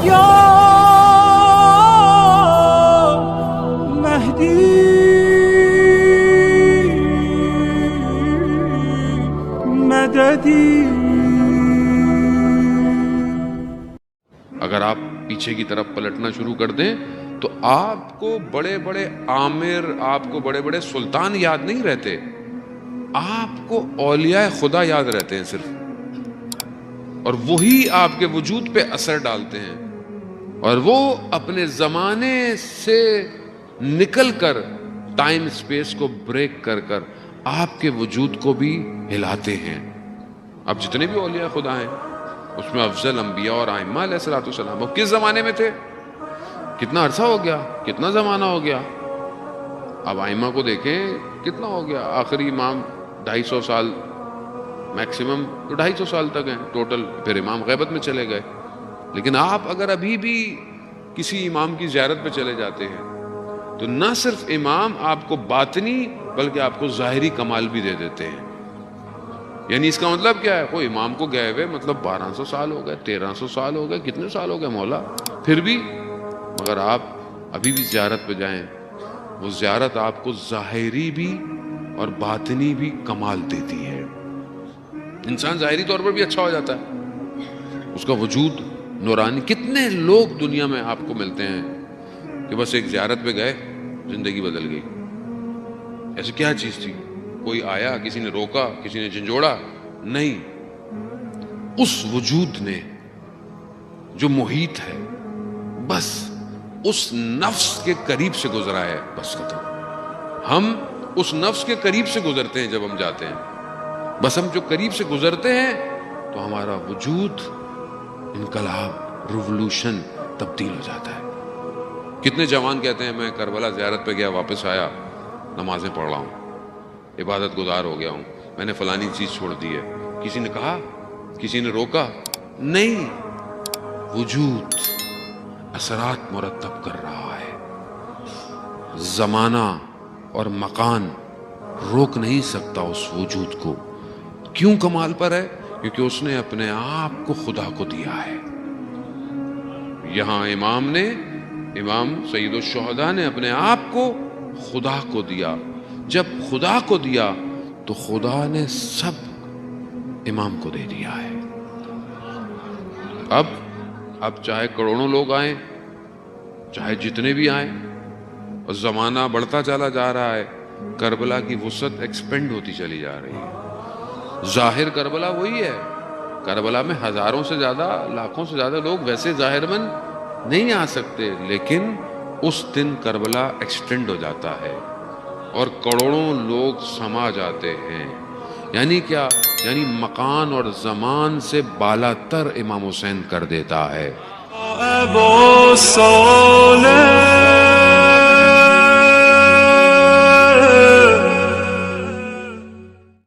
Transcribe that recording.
یا مہدی مددی. اگر آپ پیچھے کی طرف پلٹنا شروع کر دیں تو آپ کو بڑے بڑے عامر، آپ کو بڑے بڑے سلطان یاد نہیں رہتے، آپ کو اولیاء خدا یاد رہتے ہیں صرف، اور وہی آپ کے وجود پہ اثر ڈالتے ہیں، اور وہ اپنے زمانے سے نکل کر ٹائم سپیس کو بریک کر کر آپ کے وجود کو بھی ہلاتے ہیں. اب جتنے بھی اولیاء خدا ہیں اس میں افضل انبیاء اور ائمہ علیہ الصلوۃ والسلام وہ کس زمانے میں تھے؟ کتنا عرصہ ہو گیا، کتنا زمانہ ہو گیا. اب ائمہ کو دیکھیں کتنا ہو گیا، آخری امام 250 سال میکسیمم تو 250 سال تک ہیں ٹوٹل، پھر امام غیبت میں چلے گئے. لیکن آپ اگر ابھی بھی کسی امام کی زیارت پہ چلے جاتے ہیں تو نہ صرف امام آپ کو باطنی بلکہ آپ کو ظاہری کمال بھی دے دیتے ہیں. یعنی اس کا مطلب کیا ہے؟ کوئی امام کو گئے ہوئے مطلب 1200 سال ہو گئے، 1300 سال ہو گئے، کتنے سال ہو گئے مولا، پھر بھی مگر آپ ابھی بھی زیارت پہ جائیں، وہ زیارت آپ کو ظاہری بھی اور باطنی بھی کمال دیتی ہے. انسان ظاہری طور پر بھی اچھا ہو جاتا ہے، اس کا وجود نورانی. کتنے لوگ دنیا میں آپ کو ملتے ہیں کہ بس ایک زیارت پہ گئے زندگی بدل گئی. ایسی کیا چیز تھی؟ کوئی آیا، کسی نے روکا، کسی نے جھنجھوڑا؟ نہیں، اس وجود نے جو محیط ہے بس اس نفس کے قریب سے گزرا ہے، بس ختم. ہم اس نفس کے قریب سے گزرتے ہیں جب ہم جاتے ہیں، بس ہم جو قریب سے گزرتے ہیں تو ہمارا وجود انقلاب، ریولوشن تبدیل ہو جاتا ہے. کتنے جوان کہتے ہیں میں کربلا زیارت پہ گیا، واپس آیا، نمازیں پڑھ رہا ہوں، عبادت گزار ہو گیا ہوں، میں نے فلانی چیز چھوڑ دی ہے. کسی نے کہا، کسی نے روکا؟ نہیں، وجود اثرات مرتب کر رہا ہے. زمانہ اور مکان روک نہیں سکتا اس وجود کو. کیوں کمال پر ہے؟ کیونکہ اس نے اپنے آپ کو خدا کو دیا ہے. یہاں امام سید الشہداء نے اپنے آپ کو خدا کو دیا. جب خدا کو دیا تو خدا نے سب امام کو دے دیا ہے. اب چاہے کروڑوں لوگ آئیں، چاہے جتنے بھی آئیں، اور زمانہ بڑھتا چلا جا رہا ہے، کربلا کی وسعت ایکسپینڈ ہوتی چلی جا رہی ہے. ظاہر کربلا وہی ہے. کربلا میں ہزاروں سے زیادہ، لاکھوں سے زیادہ لوگ ویسے ظاہر من نہیں آ سکتے، لیکن اس دن کربلا ایکسٹینڈ ہو جاتا ہے اور کروڑوں لوگ سما جاتے ہیں. یعنی کیا؟ یعنی مکان اور زمان سے بالا تر امام حسین کر دیتا ہے. ابو صالح